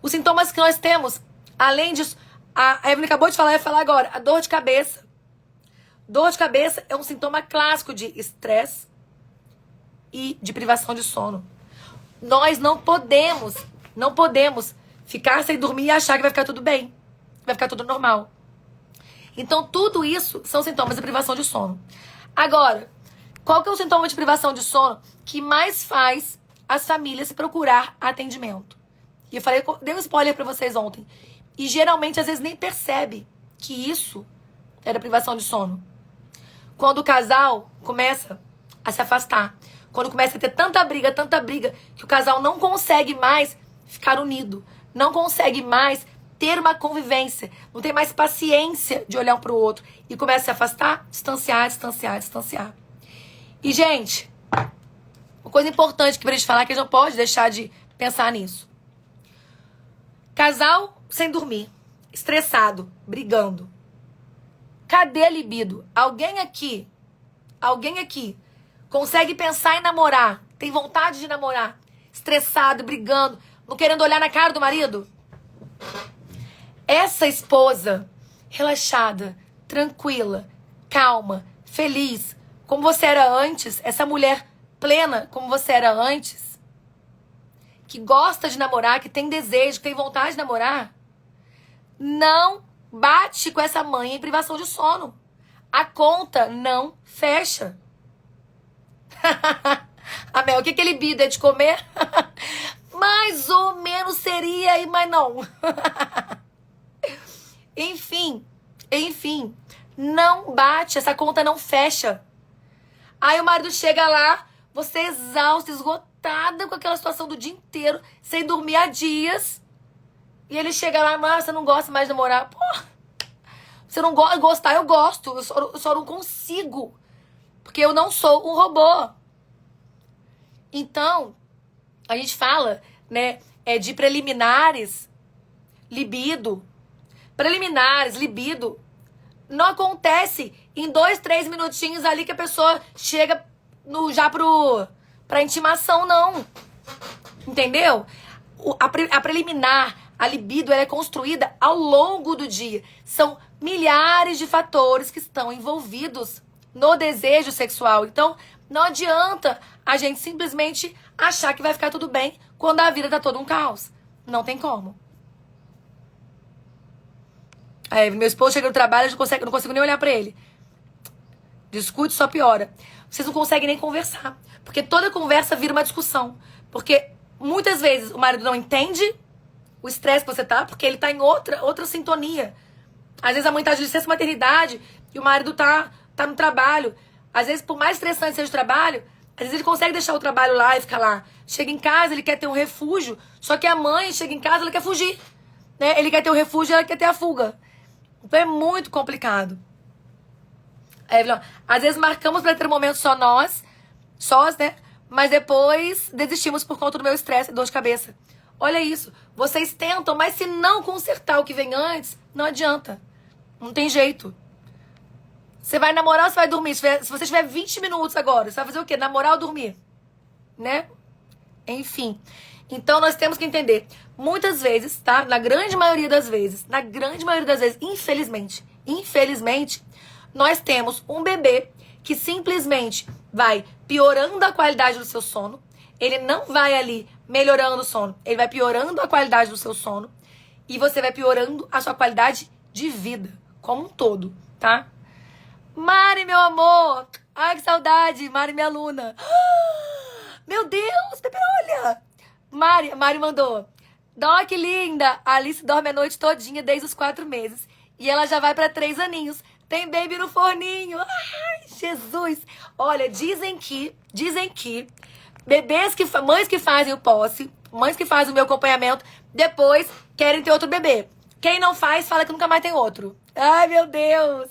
Os sintomas que nós temos, além disso, a Evelyn acabou de falar, eu ia falar agora, a dor de cabeça. Dor de cabeça é um sintoma clássico de estresse e de privação de sono. Nós não podemos ficar sem dormir e achar que vai ficar tudo bem. Vai ficar tudo normal. Então, tudo isso são sintomas de privação de sono. Agora, qual que é o sintoma de privação de sono que mais faz as famílias procurar atendimento? E eu falei, dei um spoiler pra vocês ontem. E geralmente, às vezes, nem percebe que isso era privação de sono. Quando o casal começa a se afastar. Quando começa a ter tanta briga, que o casal não consegue mais ficar unido. Não consegue mais ter uma convivência. Não tem mais paciência de olhar um pro outro. E começa a se afastar, distanciar. E, gente, uma coisa importante que pra gente falar, que a gente não pode deixar de pensar nisso. Casal sem dormir, estressado, brigando. Cadê a libido? Alguém aqui consegue pensar em namorar, tem vontade de namorar, estressado, brigando, não querendo olhar na cara do marido? Essa esposa relaxada, tranquila, calma, feliz, como você era antes, essa mulher plena como você era antes, que gosta de namorar, que tem desejo, que tem vontade de namorar, não bate com essa mãe em privação de sono. A conta não fecha. Amel, o que ele libido é de comer? Mais ou menos seria, mas não. Enfim, não bate, essa conta não fecha. Aí o marido chega lá, você exausta, esgotada com aquela situação do dia inteiro, sem dormir há dias. E ele chega lá, mas você não gosta mais de namorar. Pô, você não gostar, eu gosto. Eu só não consigo. Porque eu não sou um robô. Então, a gente fala, né, de preliminares, libido. Preliminares, libido, não acontece em 2, 3 minutinhos ali que a pessoa chega já pra intimação, não. Entendeu? A preliminar, a libido, ela é construída ao longo do dia. São milhares de fatores que estão envolvidos no desejo sexual. Então, não adianta a gente simplesmente achar que vai ficar tudo bem quando a vida tá todo um caos. Não tem como. Meu esposo chega no trabalho, eu não consigo nem olhar pra ele. Discute, só piora. Vocês não conseguem nem conversar. Porque toda conversa vira uma discussão. Porque muitas vezes o marido não entende o estresse que você tá, porque ele tá em outra sintonia. Às vezes a mãe tá de licença maternidade e o marido tá no trabalho. Às vezes, por mais estressante seja o trabalho, às vezes ele consegue deixar o trabalho lá e ficar lá. Chega em casa, ele quer ter um refúgio, só que a mãe chega em casa, ela quer fugir. né? Ele quer ter o refúgio e ela quer ter a fuga. Então é muito complicado. Evelyn, às vezes marcamos para ter um momento sós, né? Mas depois desistimos por conta do meu estresse e dor de cabeça. Olha isso. Vocês tentam, mas se não consertar o que vem antes, não adianta. Não tem jeito. Você vai namorar ou você vai dormir? Se você tiver 20 minutos agora, você vai fazer o quê? Namorar ou dormir? Né? Enfim. Então nós temos que entender. Muitas vezes, tá? Na grande maioria das vezes, infelizmente, nós temos um bebê que simplesmente vai piorando a qualidade do seu sono. Ele não vai ali melhorando o sono. Ele vai piorando a qualidade do seu sono. E você vai piorando a sua qualidade de vida como um todo, tá? Mari, meu amor! Ai, que saudade! Mari, minha aluna! Meu Deus, bebê, olha! Mari mandou. Dó, que linda! A Alice dorme a noite todinha desde os 4 meses. E ela já vai para 3 aninhos. Tem baby no forninho. Ai, Jesus! Olha, dizem que mães que fazem o posse, mães que fazem o meu acompanhamento, depois querem ter outro bebê. Quem não faz, fala que nunca mais tem outro. Ai, meu Deus!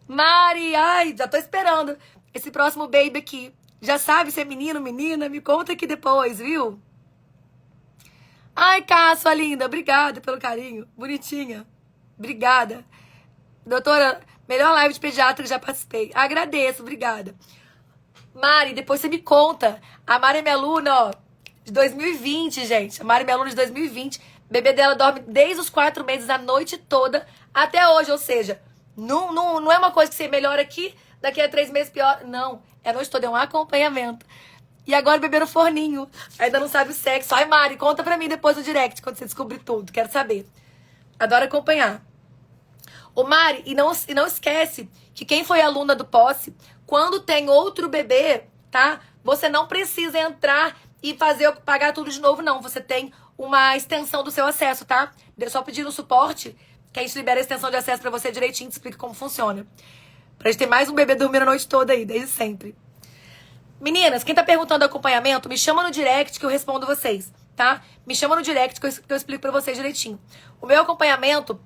Mari, ai, já tô esperando esse próximo baby aqui. Já sabe se é menino, menina? Me conta aqui depois, viu? Ai, Cássio, linda, obrigada pelo carinho. Bonitinha. Obrigada. Doutora, melhor live de pediatra que já participei. Agradeço, obrigada. Mari, depois você me conta. A Mari é minha aluna, ó, de 2020, gente. A Mari é minha aluna de 2020. O bebê dela dorme desde os 4 meses a noite toda até hoje. Ou seja, não é uma coisa que você melhora aqui, daqui a 3 meses pior. Não, é a noite toda, é um acompanhamento. E agora o bebê no forninho. Ainda não sabe o sexo. Ai, Mari, conta pra mim depois no direct, quando você descobrir tudo. Quero saber. Adoro acompanhar. Ô, Mari, e não esquece que quem foi aluna do posse, quando tem outro bebê, tá? Você não precisa entrar e pagar tudo de novo, não. Você tem uma extensão do seu acesso, tá? Só pedir no suporte que a gente libera a extensão de acesso pra você direitinho, te explica como funciona. Pra gente ter mais um bebê dormindo a noite toda aí, desde sempre. Meninas, quem tá perguntando acompanhamento, me chama no direct que eu respondo vocês, tá? Me chama no direct que eu explico pra vocês direitinho. O meu acompanhamento,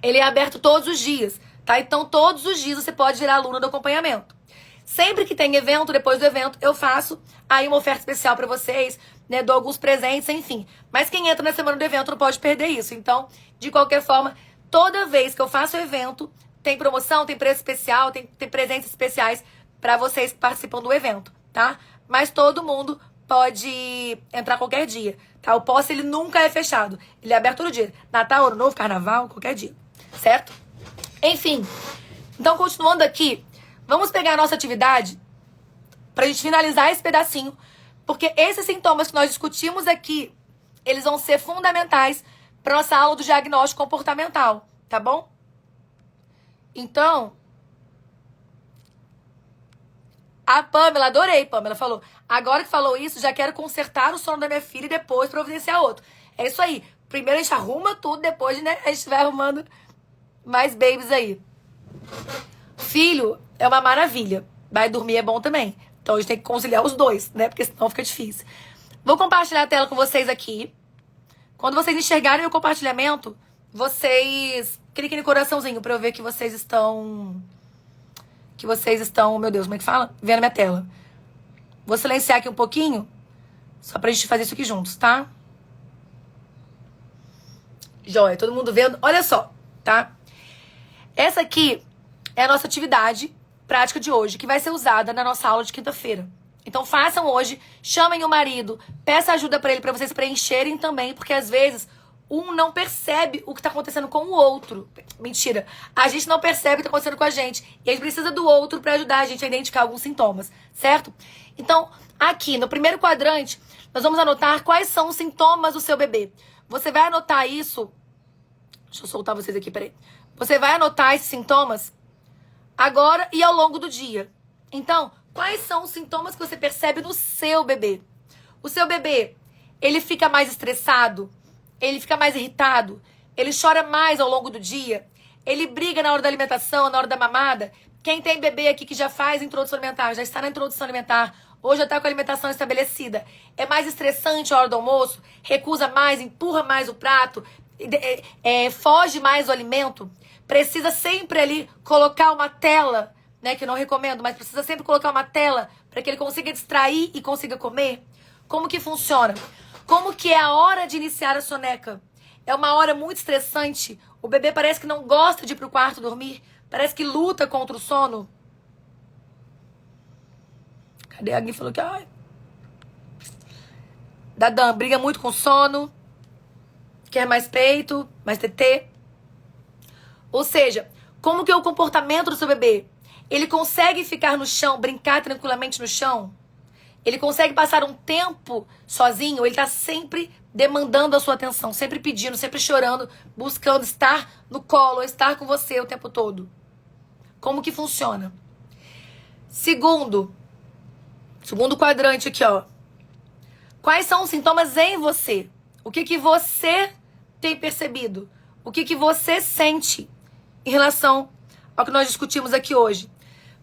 ele é aberto todos os dias, tá? Então, todos os dias você pode virar aluna do acompanhamento. Sempre que tem evento, depois do evento, eu faço aí uma oferta especial pra vocês, né? Dou alguns presentes, enfim. Mas quem entra na semana do evento não pode perder isso. Então, de qualquer forma, toda vez que eu faço evento, tem promoção, tem preço especial, tem presentes especiais pra vocês que participam do evento, tá? Mas todo mundo pode entrar qualquer dia, tá? O posse, ele nunca é fechado. Ele é aberto todo dia. Natal, Ano Novo, Carnaval, qualquer dia. Certo? Enfim. Então, continuando aqui, vamos pegar a nossa atividade pra gente finalizar esse pedacinho, porque esses sintomas que nós discutimos aqui, eles vão ser fundamentais pra nossa aula do diagnóstico comportamental, tá bom? Então, a Pamela, adorei, Pamela, falou, agora que falou isso, já quero consertar o sono da minha filha e depois providenciar outro. É isso aí. Primeiro a gente arruma tudo, depois, né, a gente vai arrumando mais babies aí. Filho é uma maravilha. Vai dormir é bom também. Então a gente tem que conciliar os dois, né, porque senão fica difícil. Vou compartilhar a tela com vocês aqui. Quando vocês enxergarem o compartilhamento, vocês cliquem no coraçãozinho pra eu ver que vocês estão... meu Deus, como é que fala? Vendo minha tela. Vou silenciar aqui um pouquinho, só pra gente fazer isso aqui juntos, tá? Joia, todo mundo vendo? Olha só, tá? Essa aqui é a nossa atividade prática de hoje, que vai ser usada na nossa aula de quinta-feira. Então façam hoje, chamem o marido, peça ajuda pra ele, pra vocês preencherem também, porque às vezes um não percebe o que tá acontecendo com o outro. Mentira. A gente não percebe o que tá acontecendo com a gente. E a gente precisa do outro pra ajudar a gente a identificar alguns sintomas, certo? Então, aqui no primeiro quadrante, nós vamos anotar quais são os sintomas do seu bebê. Você vai anotar isso... Deixa eu soltar vocês aqui, peraí. Você vai anotar esses sintomas agora e ao longo do dia. Então, quais são os sintomas que você percebe no seu bebê? O seu bebê, ele fica mais estressado? Ele fica mais irritado? Ele chora mais ao longo do dia? Ele briga na hora da alimentação, na hora da mamada? Quem tem bebê aqui que já faz introdução alimentar, já está na introdução alimentar, ou já está com a alimentação estabelecida, é mais estressante a hora do almoço? Recusa mais, empurra mais o prato? foge mais do alimento, precisa sempre ali colocar uma tela, né, que eu não recomendo, mas precisa sempre colocar uma tela para que ele consiga distrair e consiga comer. Como que funciona? Como que é a hora de iniciar a soneca? É uma hora muito estressante. O bebê parece que não gosta de ir pro quarto dormir. Parece que luta contra o sono. Cadê? Alguém falou que... Ai. Dadan briga muito com sono. Quer mais peito, mais tetê. Ou seja, como que é o comportamento do seu bebê? Ele consegue ficar no chão, brincar tranquilamente no chão? Ele consegue passar um tempo sozinho? Ele tá sempre demandando a sua atenção, sempre pedindo, sempre chorando, buscando estar no colo, estar com você o tempo todo. Como que funciona? Segundo quadrante aqui, ó. Quais são os sintomas em você? O que que você tem percebido? O que que você sente em relação ao que nós discutimos aqui hoje?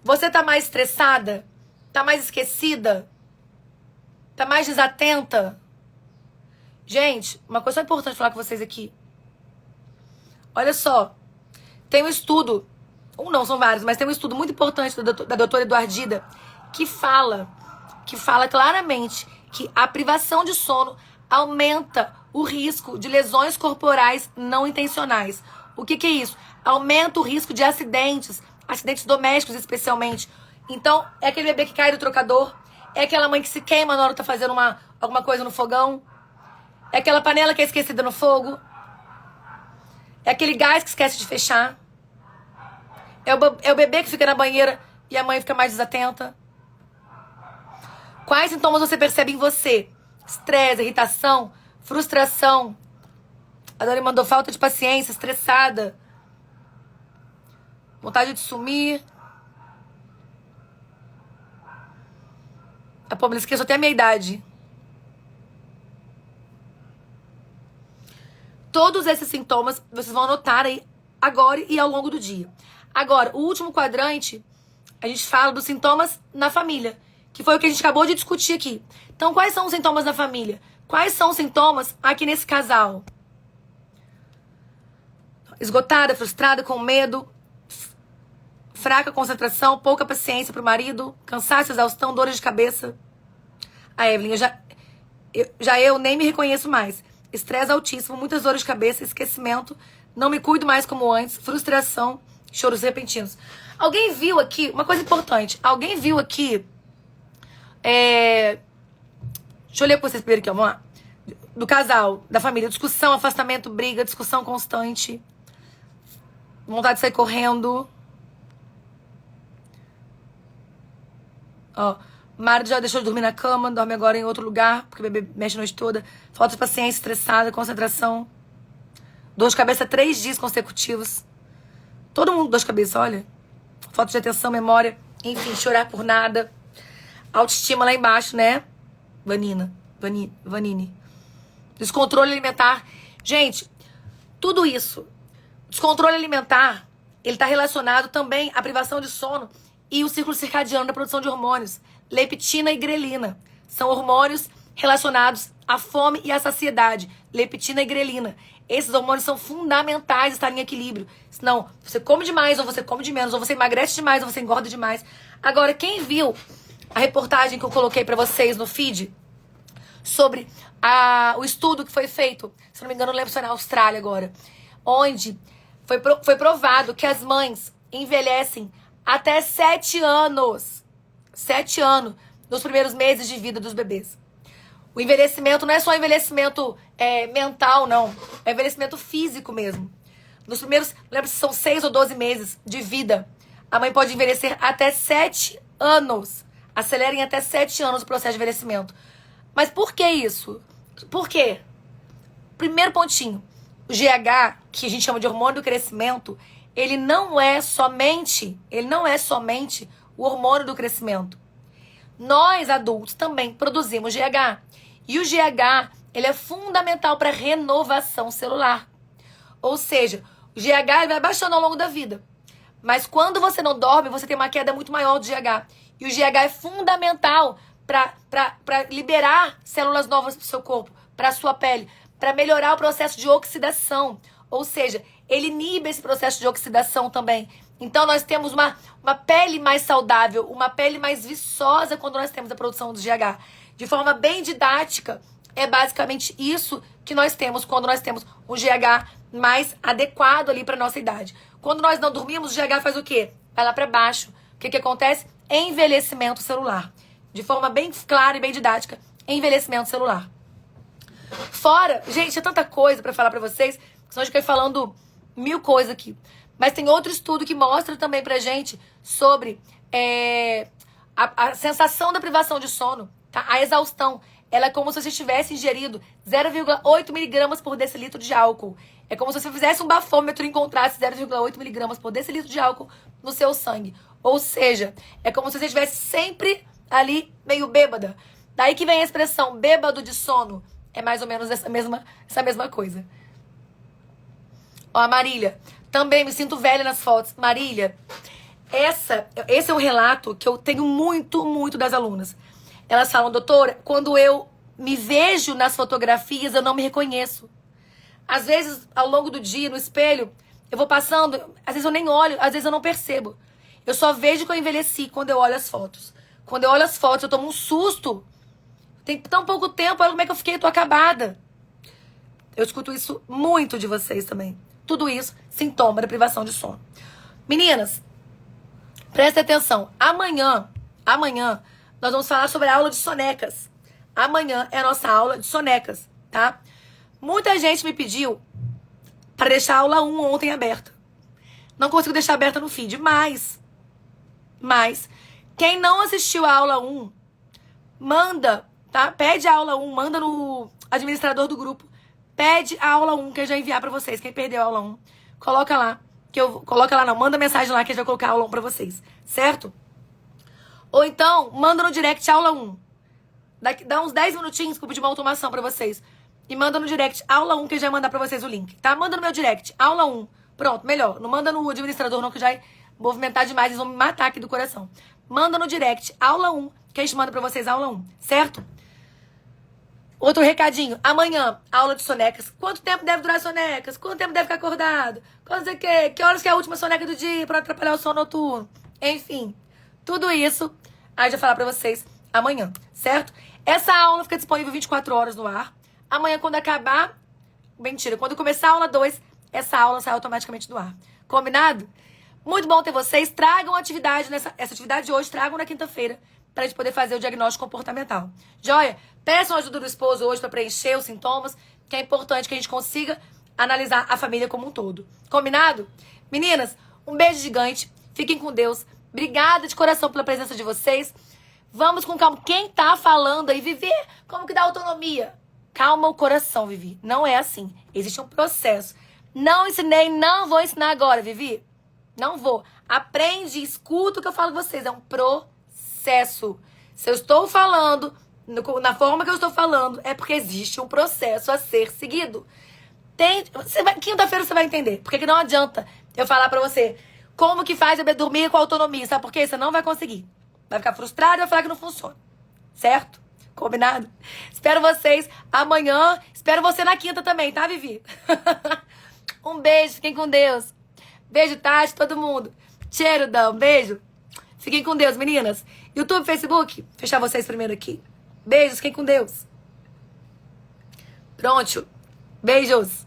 Você tá mais estressada? Tá mais esquecida? Tá mais desatenta? Gente, uma coisa importante falar com vocês aqui. Olha só. Tem um estudo, não, são vários, mas tem um estudo muito importante da doutora Eduardida que fala claramente que a privação de sono aumenta o risco de lesões corporais não intencionais. O que que é isso? Aumenta o risco de acidentes domésticos especialmente. Então, é aquele bebê que cai do trocador, é aquela mãe que se queima na hora que tá fazendo alguma coisa no fogão, é aquela panela que é esquecida no fogo, é aquele gás que esquece de fechar, é o bebê que fica na banheira e a mãe fica mais desatenta. Quais sintomas você percebe em você? Estresse, irritação, frustração. A Dani mandou falta de paciência, estressada, vontade de sumir. A pobre esqueceu até a minha idade. Todos esses sintomas vocês vão anotar aí agora e ao longo do dia. Agora, o último quadrante, a gente fala dos sintomas na família, que foi o que a gente acabou de discutir aqui. Então, quais são os sintomas na família? Quais são os sintomas aqui nesse casal? Esgotada, frustrada, com medo, fraca concentração, pouca paciência pro marido, cansaço, exaustão, dores de cabeça. A Evelyn, eu nem me reconheço mais. Estresse altíssimo, muitas dores de cabeça, esquecimento, não me cuido mais como antes, frustração, choros repentinos. Alguém viu aqui, uma coisa importante, alguém viu aqui, deixa eu ler com vocês primeiro aqui, vamos lá. Do casal, da família, discussão, afastamento, briga, discussão constante, vontade de sair correndo. Ó, marido já deixou de dormir na cama, dorme agora em outro lugar, porque o bebê mexe a noite toda. Falta de paciência, estressada, concentração. Dor de cabeça 3 dias consecutivos. Todo mundo com dor de cabeça, olha. Falta de atenção, memória, enfim, chorar por nada. Autoestima lá embaixo, né? Vanini. Descontrole alimentar. Gente, tudo isso. Descontrole alimentar, ele tá relacionado também à privação de sono e o ciclo circadiano da produção de hormônios. Leptina e grelina. São hormônios relacionados à fome e à saciedade. Leptina e grelina. Esses hormônios são fundamentais estar em equilíbrio. Senão, você come demais, ou você come de menos, ou você emagrece demais, ou você engorda demais. Agora, quem viu a reportagem que eu coloquei pra vocês no feed sobre o estudo que foi feito, se não me engano, não lembro se foi na Austrália agora, onde foi provado que as mães envelhecem até 7 anos. 7 anos nos primeiros meses de vida dos bebês. O envelhecimento não é só envelhecimento mental, não. É envelhecimento físico mesmo. Nos primeiros, lembra se são 6 ou 12 meses de vida, a mãe pode envelhecer até 7 anos. Acelerem até 7 anos o processo de envelhecimento. Mas por que isso? Por quê? Primeiro pontinho. O GH, que a gente chama de hormônio do crescimento, ele não é somente o hormônio do crescimento. Nós, adultos, também produzimos GH. E o GH, ele é fundamental para renovação celular. Ou seja, o GH ele vai baixando ao longo da vida. Mas quando você não dorme, você tem uma queda muito maior do GH. E o GH é fundamental para liberar células novas para o seu corpo, para a sua pele, para melhorar o processo de oxidação. Ou seja, ele inibe esse processo de oxidação também. Então, nós temos uma pele mais saudável, uma pele mais viçosa quando nós temos a produção do GH. De forma bem didática, é basicamente isso que nós temos quando nós temos um GH mais adequado ali para nossa idade. Quando nós não dormimos, o GH faz o quê? Vai lá para baixo. O que acontece? Envelhecimento celular. De forma bem clara e bem didática, envelhecimento celular. Fora, gente, é tanta coisa para falar para vocês, senão a gente vai falando mil coisas aqui. Mas tem outro estudo que mostra também pra gente sobre a sensação da privação de sono, tá? A exaustão. Ela é como se você tivesse ingerido 0,8 miligramas por decilitro de álcool. É como se você fizesse um bafômetro e encontrasse 0,8 miligramas por decilitro de álcool no seu sangue. Ou seja, é como se você estivesse sempre ali meio bêbada. Daí que vem a expressão bêbado de sono. É mais ou menos essa mesma coisa. Ó, a Marília. Também me sinto velha nas fotos. Marília, esse é um relato que eu tenho muito das alunas. Elas falam, doutora, quando eu me vejo nas fotografias, eu não me reconheço. Às vezes, ao longo do dia, no espelho, eu vou passando, às vezes eu nem olho, às vezes eu não percebo. Eu só vejo que eu envelheci quando eu olho as fotos. Quando eu olho as fotos, eu tomo um susto. Tem tão pouco tempo, olha como é que eu fiquei, tô acabada. Eu escuto isso muito de vocês também. Tudo isso, sintoma da privação de sono. Meninas, prestem atenção. Amanhã, nós vamos falar sobre a aula de sonecas. Amanhã é a nossa aula de sonecas, tá? Muita gente me pediu para deixar a aula 1 ontem aberta. Não consigo deixar aberta no feed, mas quem não assistiu a aula 1, manda, tá? Pede a aula 1, manda no administrador do grupo. Pede a aula 1 que eu já enviar pra vocês. Quem perdeu a aula 1, coloca lá. Manda mensagem lá que eu já vou colocar a aula 1 pra vocês. Certo? Ou então, manda no direct aula 1. Dá uns 10 minutinhos que eu pedir uma automação pra vocês. E manda no direct aula 1 que eu já ia mandar pra vocês o link. Tá? Manda no meu direct aula 1. Pronto, melhor. Não manda no administrador não, que já vai movimentar demais. Eles vão me matar aqui do coração. Manda no direct aula 1 que a gente manda pra vocês aula 1. Certo? Outro recadinho. Amanhã, aula de sonecas. Quanto tempo deve durar sonecas? Quanto tempo deve ficar acordado? Quanto sei que? Que horas que é a última soneca do dia pra atrapalhar o sono noturno? Enfim, tudo isso a gente vai falar pra vocês amanhã, certo? Essa aula fica disponível 24 horas no ar. Amanhã, quando acabar... Mentira, quando começar a aula 2, essa aula sai automaticamente do ar. Combinado? Muito bom ter vocês. Tragam atividade essa atividade de hoje, tragam na quinta-feira, pra gente poder fazer o diagnóstico comportamental. Joia? Peçam ajuda do esposo hoje para preencher os sintomas, que é importante que a gente consiga analisar a família como um todo. Combinado? Meninas, um beijo gigante. Fiquem com Deus. Obrigada de coração pela presença de vocês. Vamos com calma. Quem tá falando aí, Vivi, como que dá autonomia? Calma o coração, Vivi. Não é assim. Existe um processo. Não ensinei, não vou ensinar agora, Vivi. Não vou. Aprende, escuta o que eu falo com vocês. É um processo. Se eu estou falando... na forma que eu estou falando, é porque existe um processo a ser seguido. Quinta-feira você vai entender. Porque que não adianta eu falar pra você como que faz bebê dormir com autonomia. Sabe por quê? Você não vai conseguir. Vai ficar frustrado e vai falar que não funciona. Certo? Combinado? Espero vocês amanhã. Espero você na quinta também, tá, Vivi? Um beijo. Fiquem com Deus. Beijo, Tati, todo mundo. Cheiro, Dão. Beijo. Fiquem com Deus, meninas. YouTube, Facebook. Fechar vocês primeiro aqui. Beijos, fiquem com Deus. Pronto. Beijos.